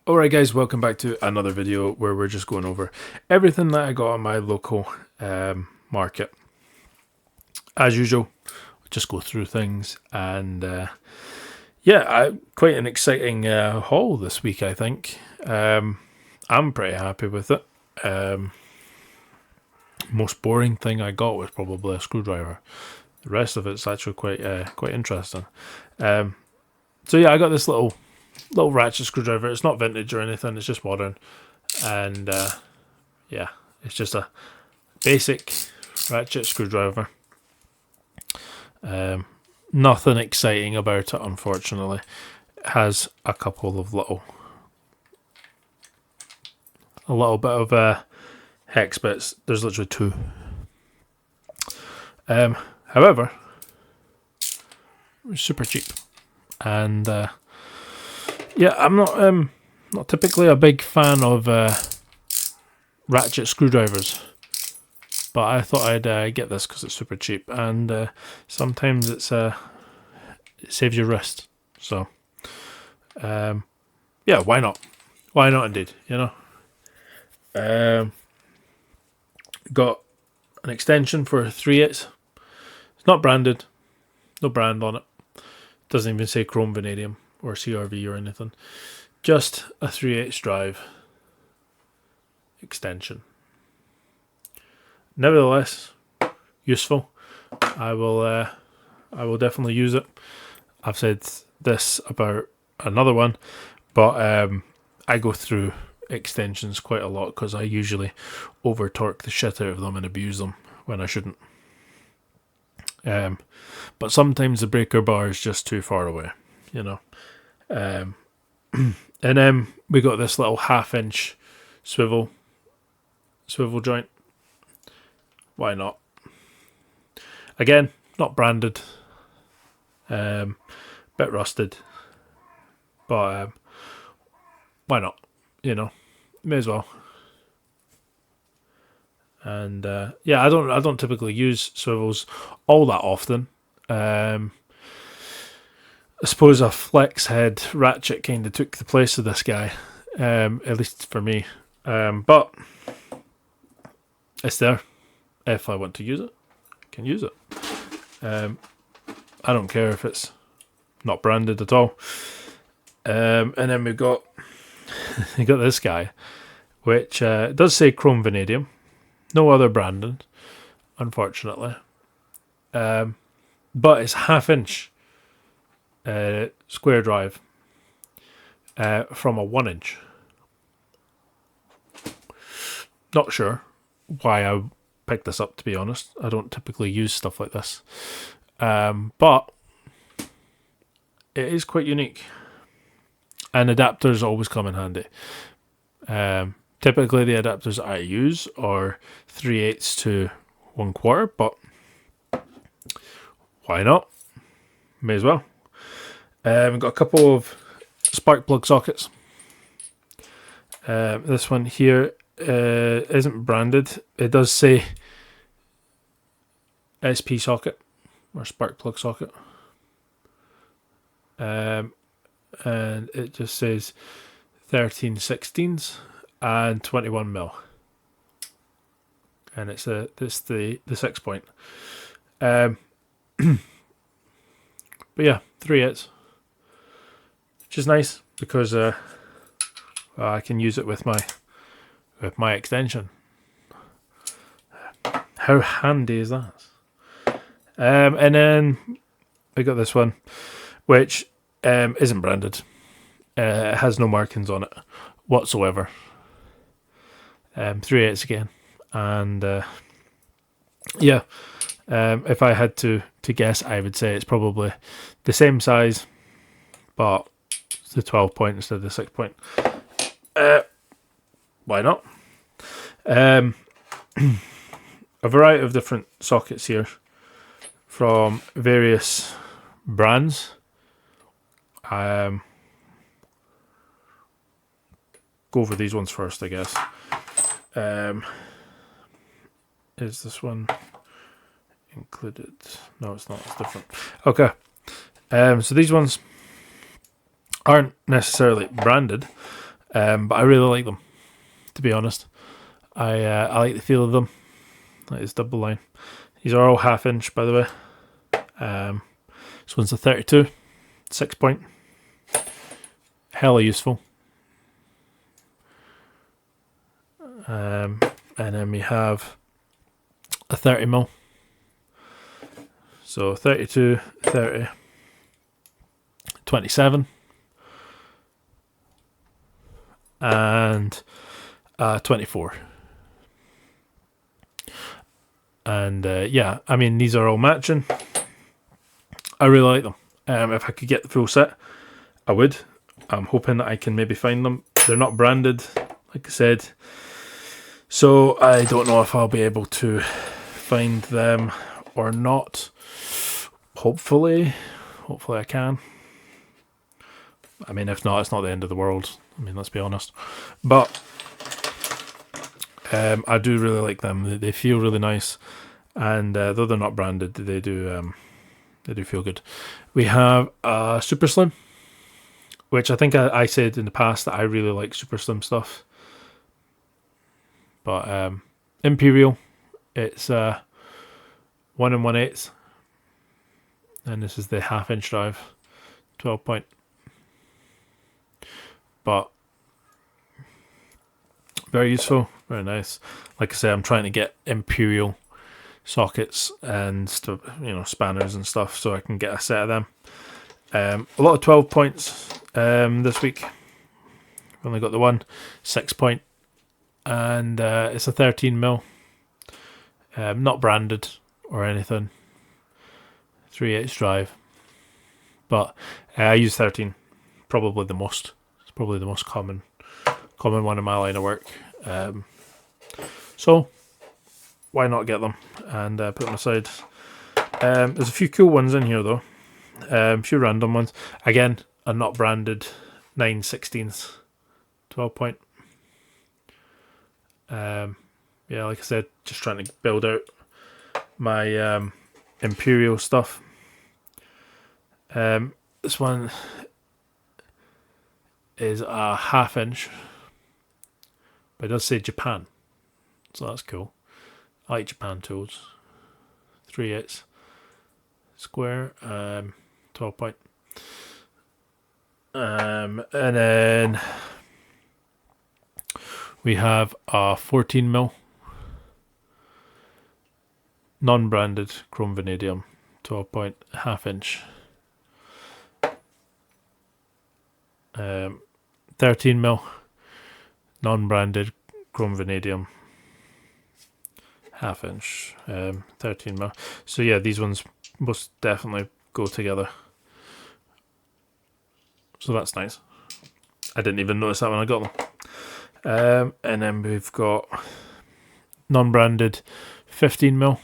Alright guys, welcome back to another video where we're just going over everything that I got on my local market. As usual, just go through things and quite an exciting haul this week, I think. I'm pretty happy with it. Most boring thing I got was probably a screwdriver. The rest of it's actually quite interesting. So yeah, I got this little ratchet screwdriver. It's not vintage or anything, it's just modern. And yeah, it's just a basic ratchet screwdriver. Nothing exciting about it, unfortunately. It has a couple of a little bit of hex bits. There's literally two. However, it's super cheap. And yeah, I'm not typically a big fan of ratchet screwdrivers, but I thought I'd get this because it's super cheap, and sometimes it saves your wrist. So yeah, why not? Why not indeed? You know. Got an extension for 3/8. It's not branded, no brand on it. Doesn't even say chrome vanadium or CRV or anything. Just a 3/8 drive extension. Nevertheless, useful. I will definitely use it. I've said this about another one, but I go through extensions quite a lot because I usually over torque the shit out of them and abuse them when I shouldn't. But sometimes the breaker bar is just too far away, you know. And then we got this little 1/2 inch swivel joint. Why not? Again, not branded, bit rusted, but why not? You know, may as well. And yeah, I don't typically use swivels all that often. I suppose a flex head ratchet kind of took the place of this guy, at least for me. But it's there. If I want to use it, I can use it. I don't care if it's not branded at all. And then we got this guy, which does say chrome vanadium. No other branding, unfortunately. But it's 1/2 inch square drive from a 1 inch. Not sure why I picked this up, to be honest. I don't typically use stuff like this. But it is quite unique. And adapters always come in handy. Typically, the adapters I use are 3/8 to 1/4, but why not? May as well. We've got a couple of spark plug sockets. This one here isn't branded. It does say SP socket or spark plug socket. And it just says 13/16 and 21mm, and it's the 6-point. But yeah, 3/8, which is nice because I can use it with my extension. How handy is that? And then I got this one, which isn't branded. It has no markings on it whatsoever. 3/8 again, and yeah. If I had to guess, I would say it's probably the same size, but it's the 12-point instead of the 6-point. Why not? A variety of different sockets here from various brands. Go over these ones first, I guess. Is this one included? No, it's not. It's different. Okay. So these ones aren't necessarily branded, But I really like them, to be honest. I like the feel of them. That is double line. These are all 1/2 inch, by the way. This one's a 32, 6 point. Hella useful. And then we have a 30mm. So 32, 30, 27, and 24. And yeah, I mean, these are all matching. I really like them. If I could get the full set, I would. I'm hoping that I can maybe find them. They're not branded, like I said. So I don't know if I'll be able to find them or not. Hopefully I can. I mean, if not, it's not the end of the world. I mean, let's be honest. But I do really like them. They feel really nice, and though they're not branded, they do feel good. We have a Super Slim, which I think I said in the past that I really like Super Slim stuff. But Imperial, it's 1 1/8, and this is the 1/2 inch drive, 12 point. But very useful, very nice. Like I say, I'm trying to get Imperial sockets and stuff, spanners and stuff, so I can get a set of them. A lot of 12 points this week. I've only got the one 6 point, and it's a 13mm, not branded or anything. 3/8 drive, but I use 13. Probably the most. It's probably the most common one in my line of work. So why not get them and put them aside? There's a few cool ones in here though. A few random ones. Again, are not branded. 9/16, 12 point. Yeah, like I said, just trying to build out my Imperial stuff. This one is a 1/2 inch, but it does say Japan, so that's cool. I like Japan tools. 3/8 square, 12 point. And then we have a 14mm non-branded chrome vanadium, 12 point, 1/2 inch. 13mm non-branded chrome vanadium, 1/2 inch, 13mm. So yeah, these ones most definitely go together. So that's nice. I didn't even notice that when I got them. And then we've got non-branded 15mm.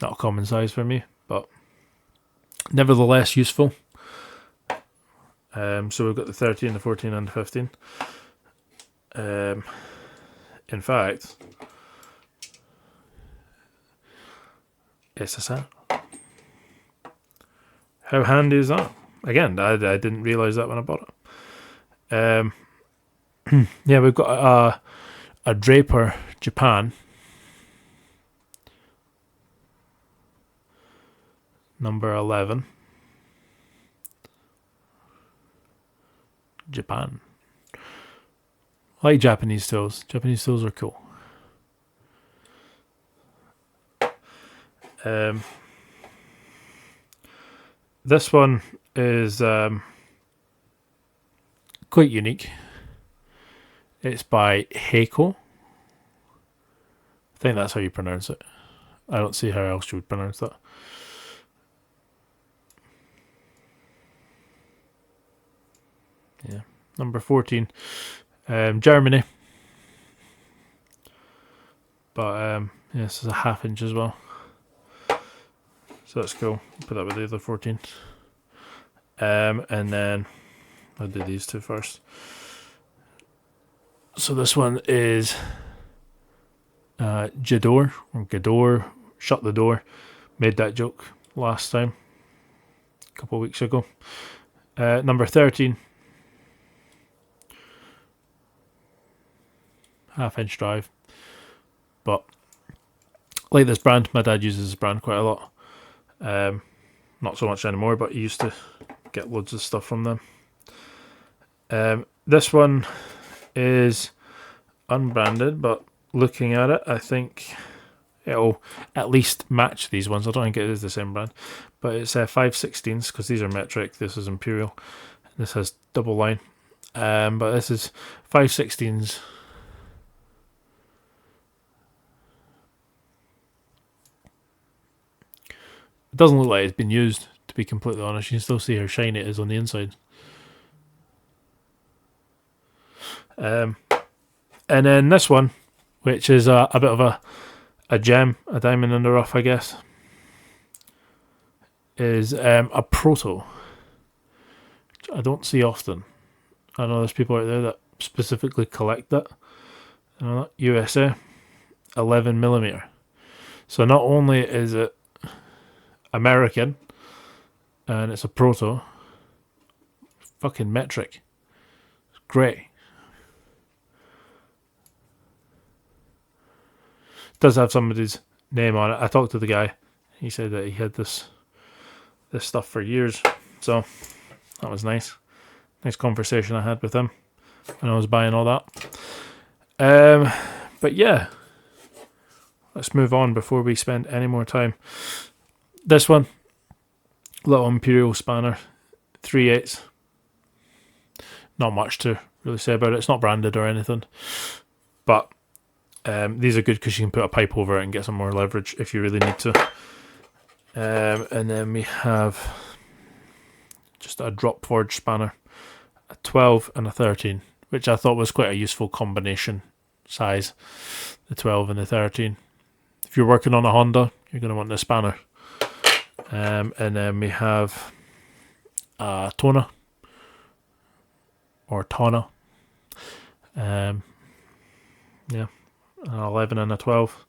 Not a common size for me, but nevertheless useful. So we've got the 13, the 14, and the 15. In fact, it's a set. How handy is that? Again, I didn't realise that when I bought it. Yeah, we've got a Draper Japan. Number 11. Japan. I like Japanese tools. Japanese tools are cool. This one is quite unique. It's by Heiko. I think that's how you pronounce it. I don't see how else you would pronounce that. Yeah, number 14. Germany. But yeah, this is a 1/2 inch as well. So that's cool. Put that with the other 14. And then I'll do these two first. So this one is Jador or Gador. Shut the door. Made that joke last time, a couple of weeks ago. Number 13. half-inch drive. But like this brand, my dad uses this brand quite a lot. Not so much anymore, but he used to get loads of stuff from them. This one is unbranded, but looking at it, I think it'll at least match these ones. I don't think it is the same brand, but it's 5/16 because these are metric. This is imperial. This has double line, but this is 5/16. It doesn't look like it's been used, to be completely honest. You can still see how shiny it is on the inside. And then this one, which is a bit of a gem, a diamond in the rough, I guess, is a Proto, which I don't see often. I know there's people out there that specifically collect that. USA, 11mm. So not only is it American and it's a Proto, fucking metric. It's great. Does have somebody's name on it. I talked to the guy. He said that he had this stuff for years. So that was nice. Nice conversation I had with him when I was buying all that. But yeah, let's move on before we spend any more time. This one, little imperial spanner, 3/8. Not much to really say about it. It's not branded or anything, but these are good because you can put a pipe over it and get some more leverage if you really need to. And then we have just a drop forge spanner, a 12 and a 13, which I thought was quite a useful combination size, the 12 and the 13. If you're working on a Honda, you're going to want this spanner. And then we have a toner, or tona. Yeah, an 11 and a 12.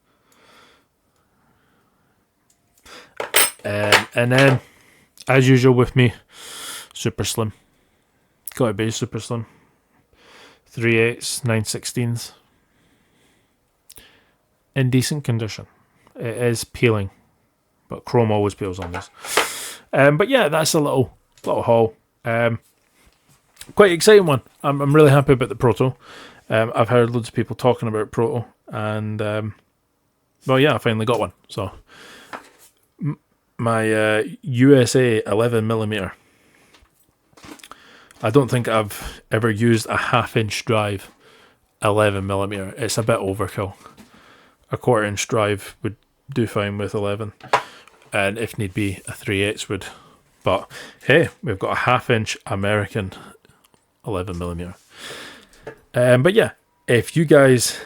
And then, as usual with me, super slim. Gotta be super slim. 3/8, 9/16. In decent condition. It is peeling, but chrome always peels on this. But yeah, that's a little haul. Quite exciting one. I'm really happy about the Proto. I've heard loads of people talking about Proto, and well, yeah, I finally got one. So my USA 11mm. I don't think I've ever used a half-inch drive 11mm. It's a bit overkill. A 1/4-inch drive would do fine with 11, and if need be, a 3/8 would. But hey, we've got a half-inch American 11mm. But yeah, if you guys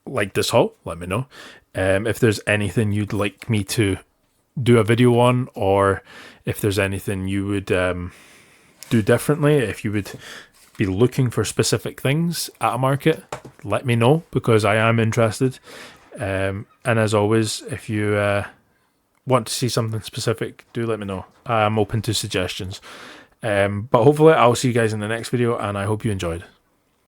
like this haul, let me know. If there's anything you'd like me to do a video on, or if there's anything you would do differently, if you would be looking for specific things at a market, let me know, because I am interested. And as always, if you want to see something specific, do let me know. I'm open to suggestions. But hopefully I'll see you guys in the next video, and I hope you enjoyed.